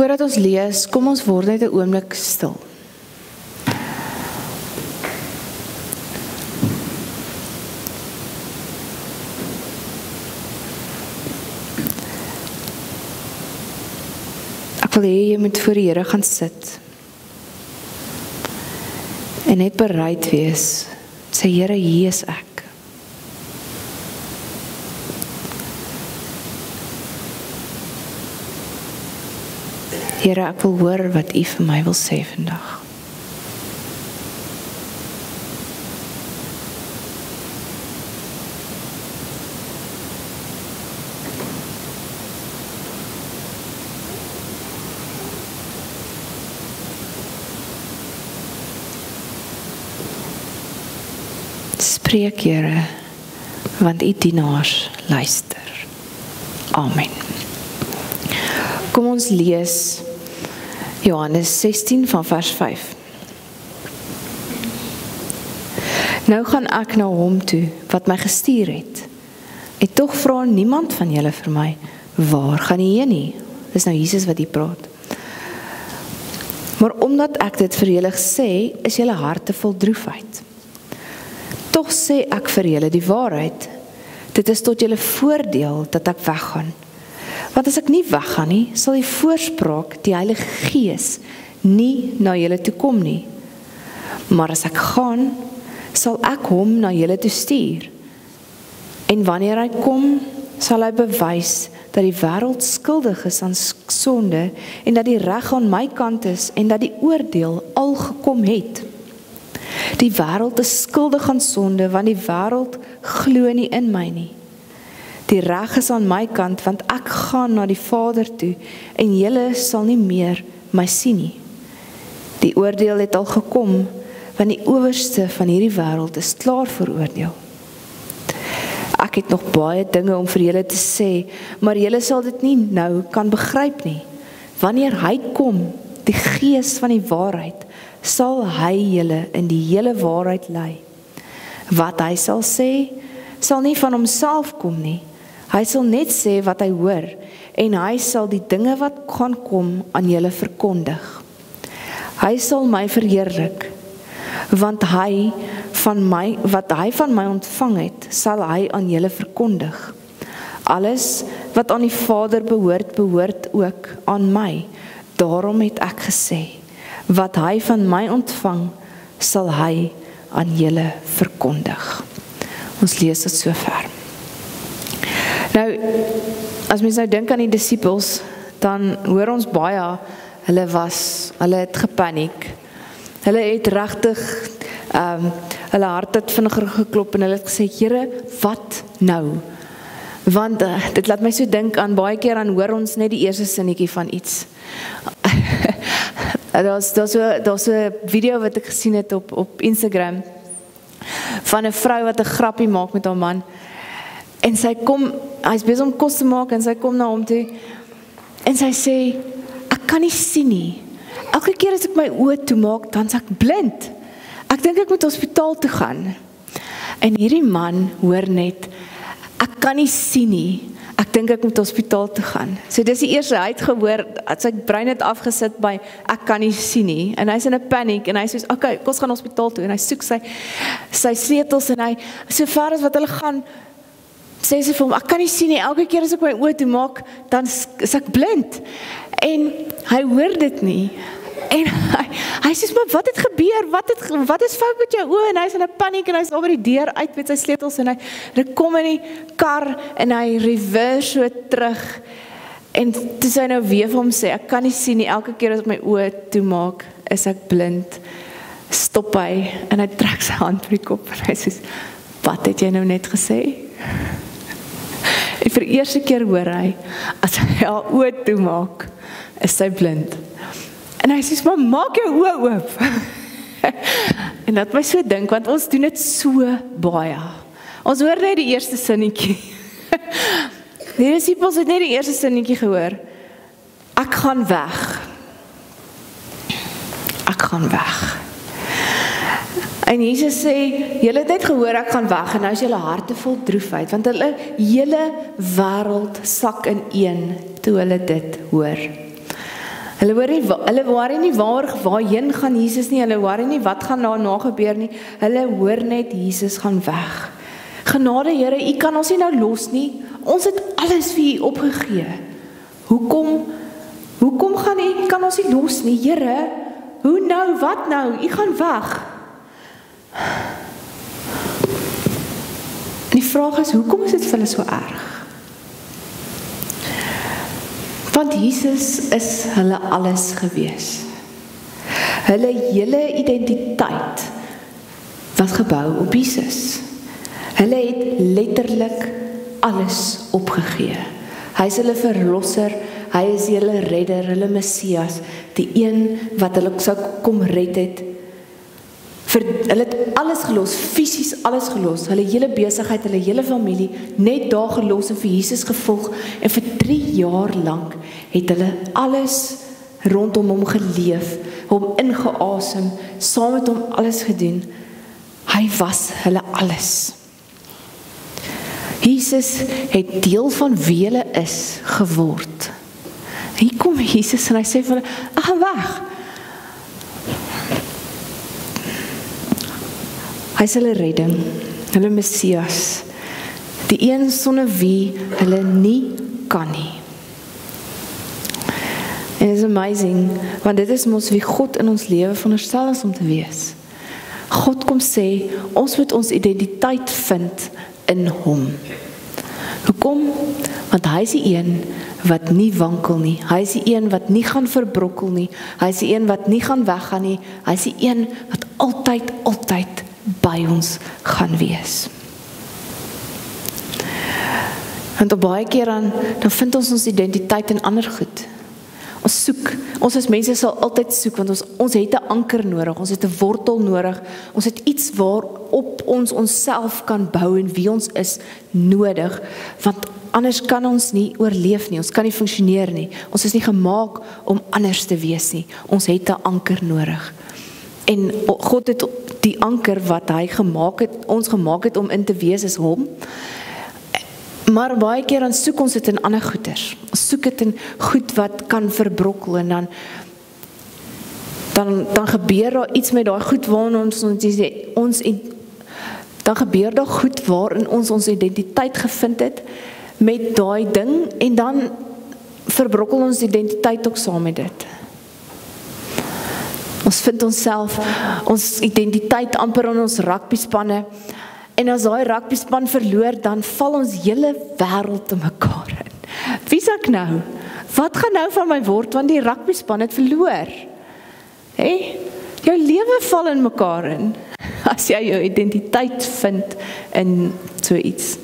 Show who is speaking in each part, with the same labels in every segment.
Speaker 1: Voordat ons lees, kom ons word net 'n oomblik stil. Ek wil hê jy moet voor die Here gaan sit en net bereid wees. Sê, Here, hier is ek. Here, ek wil hoor wat U vir my wil sê vandag. Spreek, Here, want U dienaars luister. Amen. Kom ons lees Johannes 16 van vers 5. Nou gaan ek na hom toe wat my gestuur het. En tog vra niemand van julle vir my, waar gaan jy heen nie? Dis nou Jesus wat hier praat. Maar omdat ek dit vir julle sê, is julle harte vol droefheid. Tog sê ek vir julle die waarheid, dit is tot julle voordeel dat ek weggaan. Want as ek nie weggaan nie, sal die voorspraak, die Heilige Gees, nie na julle toe kom nie. Maar as ek gaan, sal ek hom na julle toe stuur. En wanneer hy kom, sal hy bewys dat die wêreld skuldig is aan sonde en dat die reg aan my kant is en dat die oordeel al gekom het. Die wêreld is skuldig aan sonde, want die wêreld glo nie in my nie. Die reg is aan my kant, want ek gaan na die Vader toe, en julle sal nie meer my sien nie. Die oordeel het al gekom, want die owerste van hierdie wêreld is klaar veroordeel. Ek het nog baie dinge om vir julle te sê, maar julle sal dit nie nou kan begryp nie. Wanneer hy kom, die Gees van die waarheid, sal hy julle in die hele waarheid lei. Wat hy sal sê, sal nie van homself kom nie. Hy sal net sê wat hy hoor, en hy sal die dinge wat gaan kom aan julle verkondig. Hy sal my verheerlik, want wat hy van my ontvang het, sal hy aan julle verkondig. Alles wat aan die Vader behoort, behoort ook aan my. Daarom het ek gesê, wat hy van my ontvang, sal hy aan julle verkondig. Ons lees dit so ver. Nou, as mens nou dink aan die disippels, dan hoor ons baie, hulle het gepaniek. Hulle het regtig, hulle hart het vinniger geklop en hulle het gesê, Here, wat nou? Want dit laat my so dink aan, baie keer dan hoor ons net die eerste sinnetjie van iets. Daar's so 'n video wat ek gesien het op Instagram, van 'n vrou wat 'n grappie maak met haar man, en hy's besig om kos te maak, en sy kom na hom toe, en sy sê, ek kan nie sien nie. Elke keer as ek my oë toemaak, dan is ek blind. Ek dink ek moet hospitaal toe gaan. En hierdie man hoor net, ek kan nie sien nie. Ek dink ek moet hospitaal toe gaan. So dis die eerste, hy het gehoor, sy brein het afgesit by, ek kan nie sien nie. En hy's in 'n paniek, en hy sê, okay, kom ons gaan hospitaal toe. En hy soek sy sleutels, en hy, so ver as wat hulle gaan, sê sy vir hom, ek kan nie sien nie, elke keer as ek my oë toe maak, dan is ek blind. En hy hoor dit nie. En hy sê, maar wat het gebeur? Wat is fout met jou oë? En hy is in 'n paniek, en hy is al by die deur uit met sy sleutels, en hy kom in die kar, en hy reverse so terug, en toe sy nou weer vir hom sê, ek kan nie sien nie, elke keer as ek my oë toemaak, is ek blind. Stop hy, en hy trek sy hand vir die kop, en hy sê, wat het jy nou net gesê? En vir die eerste keer hoor hy, as hy haar oë toemaak, is sy blind. En hy sê, maar maak jou oë oop. En dat my so dink, want ons doen dit so baie. Ons hoor net die eerste sinnetjie. Die disippels het net die eerste sinnetjie gehoor. Ek gaan weg. Ek gaan weg. En Jesus sê, julle het net gehoor, ek gaan weg, en nou is julle harte vol droefheid, want hulle hele wêreld sak ineen toe hulle dit hoor. Hulle worry nie waarheen gaan Jesus nie, hulle worry nie wat gaan daarna gebeur nie, hulle hoor net Jesus gaan weg. Genade Here, U kan ons nie nou los nie, ons het alles vir U opgegee. Hoekom gaan U kan ons nie los nie, Here? Hoe nou, wat nou? U gaan weg. En die vraag is, hoekom is dit vir hulle so erg? Want Jesus is hulle alles gewees. Hulle hele identiteit was gebou op Jesus. Hulle het letterlik alles opgegee. Hy is hulle verlosser, hy is hulle redder, hulle Messias, die een wat hulle sou kom red het. Hulle het alles gelos, fisies alles gelos, hulle hele besigheid, hulle hele familie, net daar gelos en vir Jesus gevolg, en vir 3 jaar lank het hulle alles rondom hom geleef, hom ingeasem, saam met hom alles gedoen. Hy was hulle alles. Jesus het deel van wie hulle is geword. Hier kom Jesus en hy sê vir hulle, "Ek gaan weg." Hy is hulle redding, hulle Messias, die een sonder wie hulle nie kan nie. En it is amazing, want dit is mos wie God in ons lewe veronderstel is om te wees. God kom sê, ons moet ons identiteit vind in hom. Hoekom? Want hy is die een wat nie wankel nie. Hy is die een wat nie gaan verbrokkel nie. Hy is die een wat nie gaan weggaan nie. Hy is die een wat altyd by ons gaan wees. Want op baie keer dan vind ons identiteit in ander goed. Ons soek, ons as mense sal altyd soek, want ons het 'n anker nodig, ons het 'n wortel nodig, ons het iets waarop ons onsself kan bou en wie ons is nodig, want anders kan ons nie oorleef nie, ons kan nie funksioneer nie, ons is nie gemaak om anders te wees nie, ons het 'n anker nodig. En God het die anker wat hy ons gemaak het om in te wees is hom. Maar baie keer dan soek ons dit in ander goeders. Ons soek dit in goed wat kan verbrokkel en dan gebeur daar iets met daai goed waarin dan gebeur daar goed waarin ons identiteit gevind het met daai ding en dan verbrokkel ons identiteit ook saam met dit. Ons vind ons identiteit amper in ons rugbyspanne. En as daai rugbyspan verloor, dan val ons hele wêreld te mekaar in. Wie sê ek nou? Wat gaan nou van my word, want die rugbyspan het verloor? Jou lewe val in mekaar in, as jy jou identiteit vind in so iets,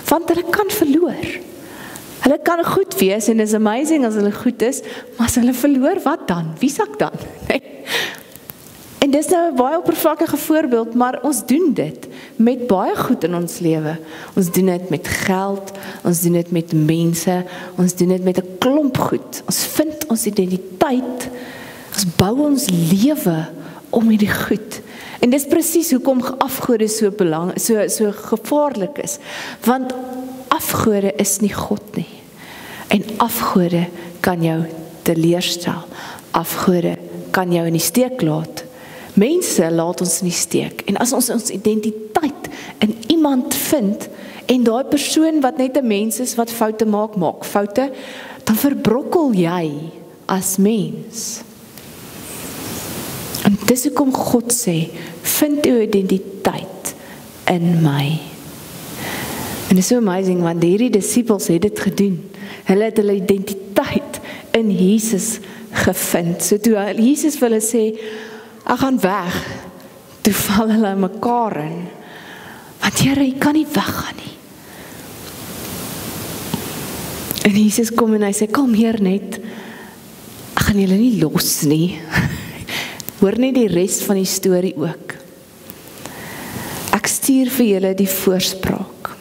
Speaker 1: Want hulle kan verloor. Hulle kan goed wees, en is amazing as hulle goed is, maar as hulle verloor, wat dan? Wie sê ek dan? En dis nou 'n baie oppervlakkige voorbeeld, maar ons doen dit met baie goed in ons lewe. Ons doen dit met geld, ons doen dit met mense, ons doen dit met 'n klomp goed. Ons vind ons identiteit, ons bou ons lewe om hierdie goed. En dis presies hoekom afgode so gevaarlik is. Want afgode is nie God nie. En afgode kan jou teleurstel. Afgode kan jou in die steek laat. Mense laat ons in die steek. En as ons identiteit in iemand vind, en daai persoon wat net 'n mens is wat foute maak foute, dan verbrokkel jy as mens. En dis hoekom God sê, vind jou identiteit in my. En dit is so amazing, want hierdie disippels het dit gedoen. Hulle het hulle identiteit in Jesus gevind. So toe Jesus vir hulle sê, ek gaan weg, toe val hulle in mekaar in. Want Here, jy kan nie weggaan nie. En Jesus kom en hy sê, kom hier net, ek gaan julle nie los nie. Hoor net die res van die storie ook. Ek stuur vir julle die voorspraak.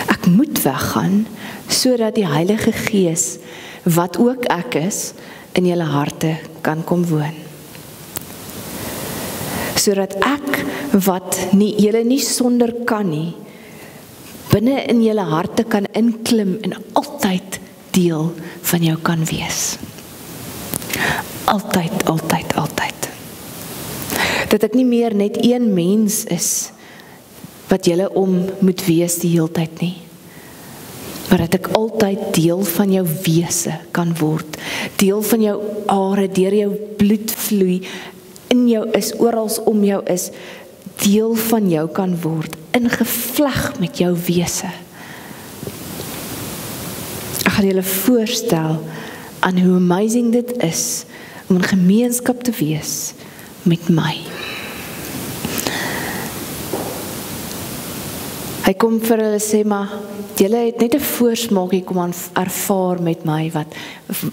Speaker 1: Ek moet weggaan, sodat die Heilige Gees, wat ook ek is, in julle harte kan kom woon. Sodat ek, wat julle nie sonder kan nie, binne in julle harte kan inklim en altyd deel van jou kan wees. Altyd, altyd, altyd. Dat ek nie meer net een mens is wat julle om moet wees die hele tyd nie. Maar dat ek altyd deel van jou wese kan word. Deel van jou are, deur jou bloed vloei, in jou is, oral om jou is, deel van jou kan word, ingevleg met jou wese. Ek gaan julle voorstel aan hoe amazing dit is om in gemeenskap te wees met my. Hy kom vir hulle sê, maar julle het net 'n voorsmaakie kom aan ervaar met my wat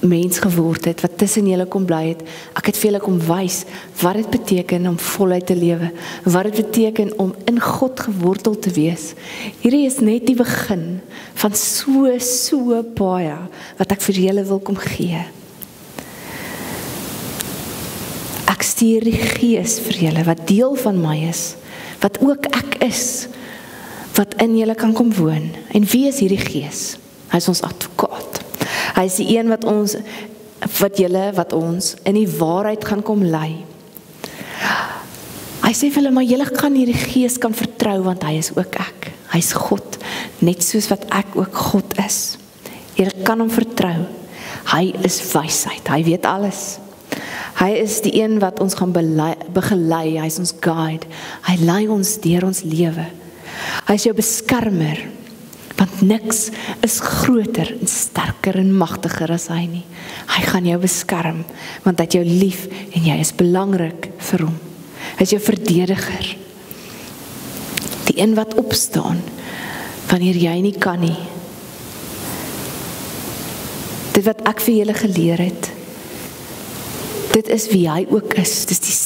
Speaker 1: mens geword het, wat tussen julle kom bly het. Ek het vir julle kom wys wat dit beteken om voluit te lewe, wat dit beteken om in God gewortel te wees. Hierdie is net die begin van so baie wat ek vir julle wil kom gee. Ek stuur die Gees vir julle wat deel van my is, wat ook ek is, wat in julle kan kom woon. En wie is hierdie Gees? Hy is ons advokaat. Hy is die een wat ons in die waarheid gaan kom lei. Hy sê vir hulle, maar julle kan hierdie Gees kan vertrou, want hy is ook ek. Hy is God, net soos wat ek ook God is. Julle kan hom vertrou. Hy is wysheid, hy weet alles. Hy is die een wat ons gaan begelei, hy is ons guide. Hy lei ons deur ons lewe. Hy is jou beskermer, want niks is groter en sterker en magtiger as hy nie. Hy gaan jou beskerm, want hy het jou lief en jy is belangrik vir hom. Hy is jou verdediger. Die een wat opstaan, wanneer jy nie kan nie. Dit wat ek vir julle geleer het, dit is wie hy ook is, dit is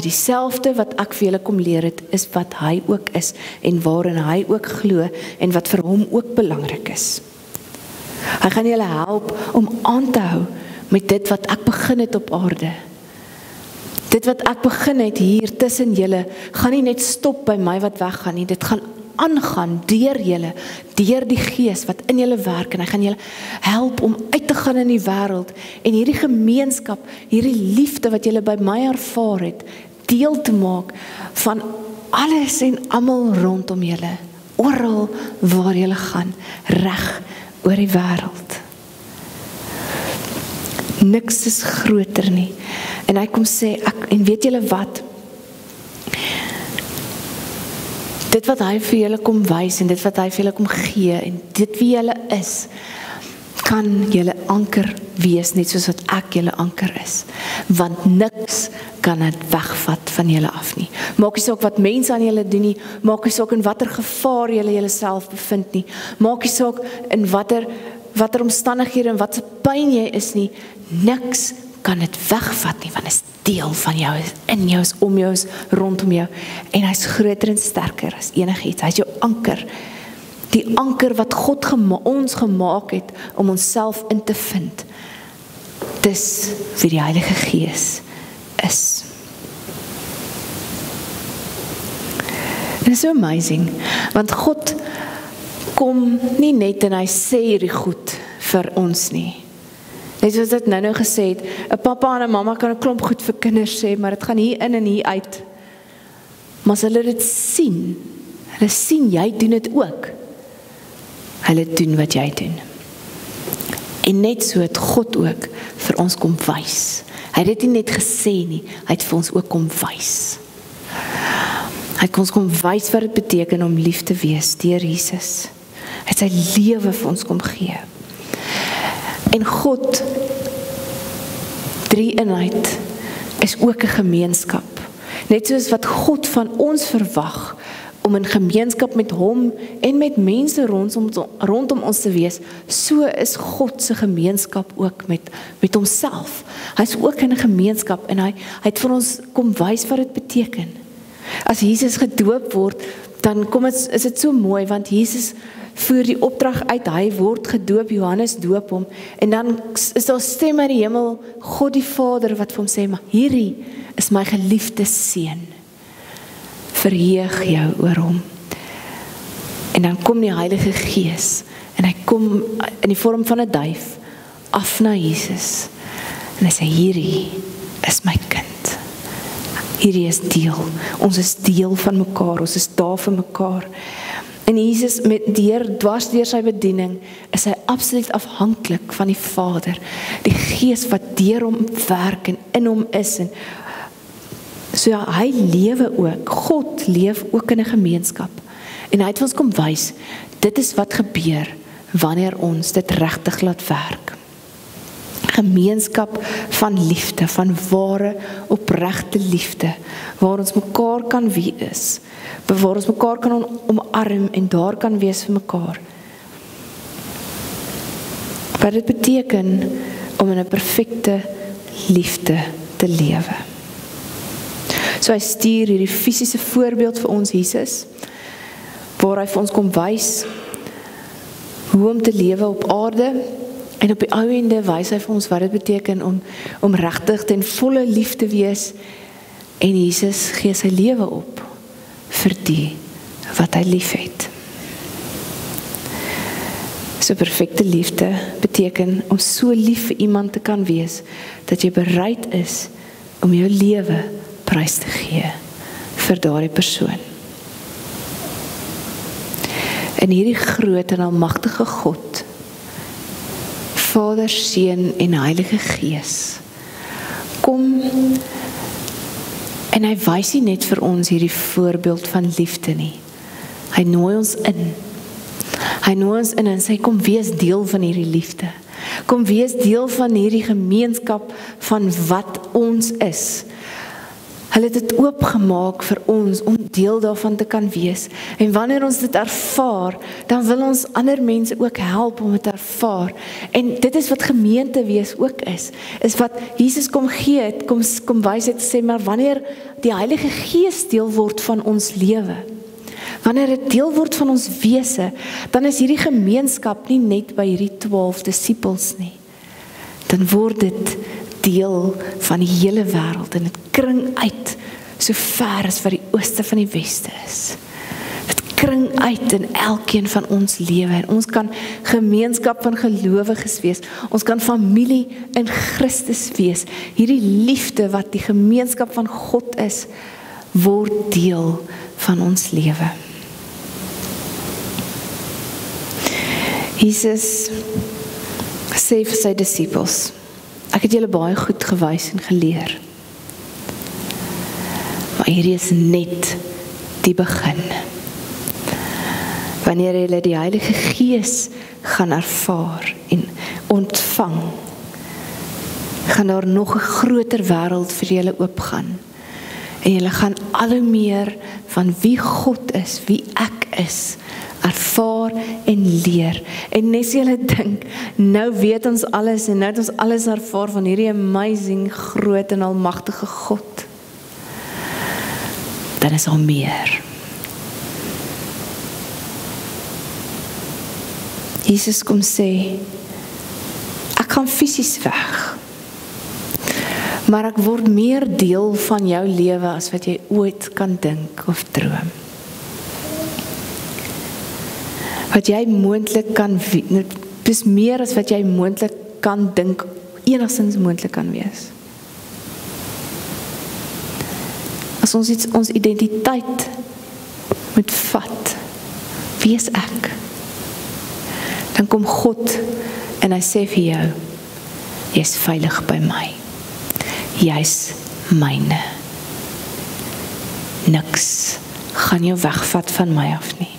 Speaker 1: dieselfde wat ek vir julle kom leer het, is wat hy ook is, en waarin hy ook glo, en wat vir hom ook belangrik is. Hy gaan julle help om aan te hou met dit wat ek begin het op aarde. Dit wat ek begin het hier tussen julle, gaan nie net stop by my wat weggaan nie, dit gaan aangaan deur julle, deur die Gees wat in julle werk, en hy gaan julle help om uit te gaan in die wêreld, en hierdie gemeenskap, hierdie liefde wat julle by my ervaar het, deel te maak van alles en almal rondom julle, oral waar julle gaan, reg oor die wêreld. Niks is groter nie. En hy kom sê, en weet julle wat? Dit wat hy vir julle kom wys, en dit wat hy vir julle kom gee, en dit wie julle is, kan julle anker wees, net soos wat ek julle anker is. Want niks kan dit wegvat van julle af nie. Maak nie saak wat mense aan julle doen nie, maak nie saak in watter gevaar julle julleself bevind nie, maak nie saak in watter omstandighede en wat pyn jy is nie, niks kan dit wegvat nie, want dit is deel van jou, in jou, is om jou, is rondom jou, en hy is groter en sterker as enigiets. Hy is jou anker, die anker wat God ons gemaak het om onsself in te vind. Dis wie die Heilige Gees is. En dit is so amazing, want God kom nie net en hy sê hierdie goed vir ons nie. Net soos dit nou gesê het, 'n pappa en 'n mamma kan 'n klomp goed vir kinders sê, maar dit gaan hier in en hier uit. Maar as hulle dit sien, hulle sien jy doen dit ook. Hulle doen wat jy doen. En net so het God ook vir ons kom wys. Hy het dit nie net gesê nie, hy het vir ons ook kom wys. Hy het ons kom wys wat dit beteken om lief te wees deur Jesus. Hy het sy lewe vir ons kom gee. En God, drie-eenheid, is ook 'n gemeenskap. Net soos wat God van ons verwag, om in gemeenskap met hom en met mense rondom ons te wees, so is God se gemeenskap ook met homself. Hy is ook in 'n gemeenskap, en hy het vir ons kom wys wat dit beteken. As Jesus gedoop word, dan is dit so mooi, want Jesus voer die opdrag uit, hy word gedoop, Johannes doop hom, en dan is daar stem uit die hemel, God die Vader, wat vir hom sê, maar hierdie is my geliefde seun, verheug jou oor hom. En dan kom die Heilige Gees, en hy kom in die vorm van 'n duif, af na Jesus, En hy sê, hierdie is my kind. Hierdie is deel. Ons is deel van mekaar, ons is daar vir mekaar. En Jesus, dwars deur sy bediening, is hy absoluut afhanklik van die Vader. Die Gees wat deur hom werk en in hom is. En so ja, hy lewe ook. God leef ook in 'n gemeenskap. En hy het ons kom wys, dit is wat gebeur wanneer ons dit regtig laat werk. Gemeenskap van liefde, van ware, opregte liefde, waar ons mekaar kan wees, waar ons mekaar kan omarm en daar kan wees vir mekaar. Wat dit beteken om in 'n perfekte liefde te lewe. So hy stuur hierdie fisiese voorbeeld vir ons Jesus, waar hy vir ons kom wys hoe om te lewe op aarde, en op die ou ende wys hy vir ons wat dit beteken om regtig ten volle lief te wees, en Jesus gee sy lewe op vir die wat hy lief het. So perfekte liefde beteken om so lief vir iemand te kan wees, dat jy bereid is om jou lewe prys te gee vir daardie persoon. En hierdie groot en almagtige God, Vader, Seun en Heilige Gees, kom en hy wys nie net vir ons hierdie voorbeeld van liefde nie. Hy nooi ons in. Hy nooi ons in en sê, kom wees deel van hierdie liefde. Kom wees deel van hierdie gemeenskap van wat ons is. Hulle het dit oopgemaak vir ons om deel daarvan te kan wees. En wanneer ons dit ervaar, dan wil ons ander mense ook help om dit te ervaar. En dit is wat gemeente wees ook is wat Jesus kom gee het, kom wys het, sê, maar wanneer die Heilige Gees deel word van ons lewe, wanneer dit deel word van ons wese, dan is hierdie gemeenskap nie net by hierdie 12 disippels nie. Dan word dit deel van die hele wêreld en dit kring uit so ver as wat die ooste van die weste is. Dit kring uit in elkeen van ons lewe en ons kan gemeenskap van gelowiges wees. Ons kan familie in Christus wees. Hierdie liefde wat die gemeenskap van God is, word deel van ons lewe. Jesus sê vir sy disippels, ek het julle baie goed gewys en geleer. Maar hierdie is net die begin. Wanneer julle die Heilige Gees gaan ervaar en ontvang, gaan daar nog 'n groter wêreld vir julle oopgaan. En julle gaan al hoe meer van wie God is, wie ek is, ervaar en leer. En net as julle dink, nou weet ons alles en nou het ons alles ervaar van hierdie amazing, groot en almagtige God. Dan is al meer. Jesus kom sê, ek gaan fisies weg, maar ek word meer deel van jou lewe as wat jy ooit kan dink of droom. Wat jy moontlik kan, dis meer as wat jy moontlik kan dink, enigstens moontlik kan wees. As ons identiteit moet vat, wie is ek? Dan kom God en hy sê vir jou, jy is veilig by my. Jy is myne. Niks gaan jou wegvat van my af nie.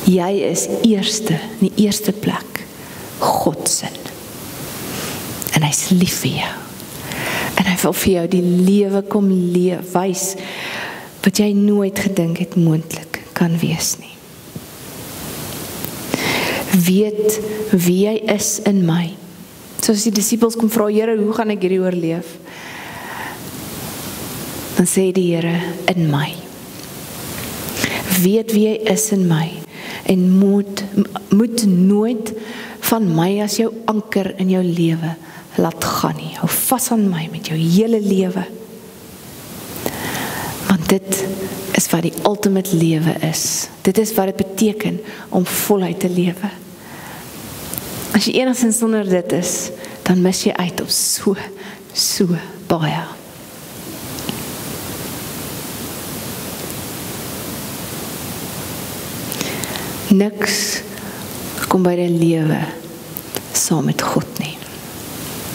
Speaker 1: Jy is eerste, in die eerste plek, God se. En hy is lief vir jou. En hy wil vir jou die lewe kom wys, wat jy nooit gedink het moontlik kan wees nie. Weet wie jy is in my. Soos die disippels kom vra, Here, hoe gaan ek hierdie oorleef? Dan sê die Here, in my. Weet wie jy is in my. En moet nooit van my as jou anker in jou lewe laat gaan nie. Hou vas aan my met jou hele lewe. Want dit is wat die ultimate lewe is. Dit is wat dit beteken om voluit te lewe. As jy enigstens sonder dit is, dan mis jy uit op so baie. Niks kom by die lewe saam met God nie.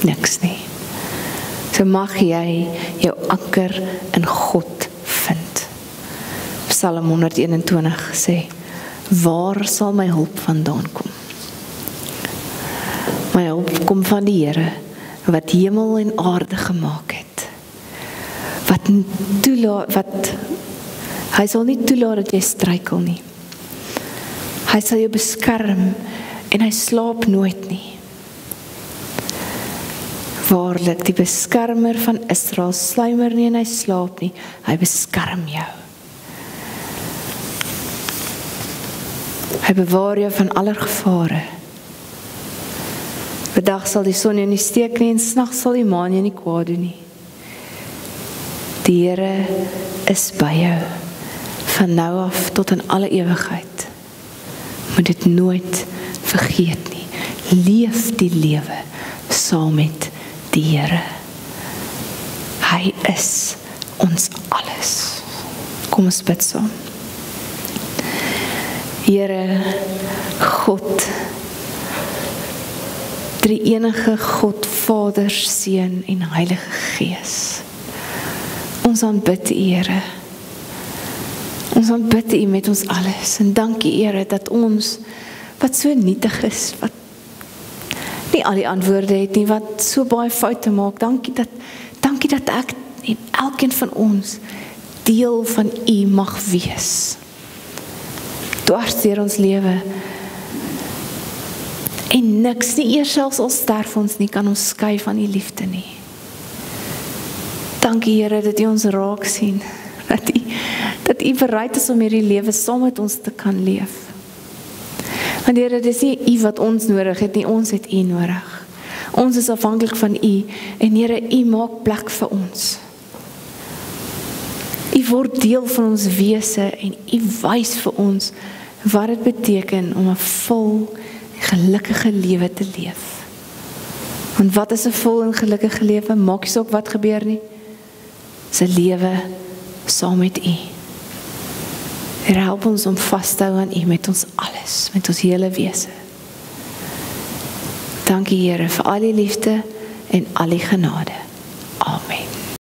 Speaker 1: Niks nie. So mag jy jou anker in God vind. Psalm 121 sê, waar sal my hulp vandaan kom? My hulp kom van die Here, wat hemel en aarde gemaak het. Hy sal nie toelaat dat jy struikel nie. Hy sal jou beskerm en hy slaap nooit nie. Waarlik, die beskermer van Israel sluimer nie en hy slaap nie. Hy beskerm jou. Hy bewaar jou van aller gevare. Bedag sal die son jou nie steek nie en s'nags sal die maan jou nie kwaad doen nie. Die Here is by jou, van nou af tot in alle ewigheid. Moet dit nooit vergeet nie. Leef die lewe saam met die Here. Hy is ons alles. Kom ons bid saam. Here, God, drie enige God, Vader, Seun en Heilige Gees. Ons aanbid U, Here. Ons aanbid U met ons alles. En dankie, Here, dat ons, wat so nietig is, wat nie al die antwoorde het nie, wat so baie foute maak, dankie dat ek en elkeen van ons deel van U mag wees. Dwars deur ons lewe. En niks, nie eers selfs al sterf ons nie, kan ons skei van U liefde nie. Dankie, Here, dat U ons raak sien, dat U bereid is om hierdie lewe saam met ons te kan leef. Want Here, dit is nie U wat ons nodig het nie, ons het U nodig. Ons is afhanklik van U, en Here, U maak plek vir ons. U word deel van ons wese, en U wys vir ons wat dit beteken om 'n vol gelukkige lewe te leef. Want wat is 'n vol en gelukkige lewe? Maak nie saak wat gebeur nie. Dis 'n lewe saam met U. Here, help ons om vas te hou aan U met ons alles, met ons hele wese. Dankie, Here, vir al die liefde en al die genade. Amen.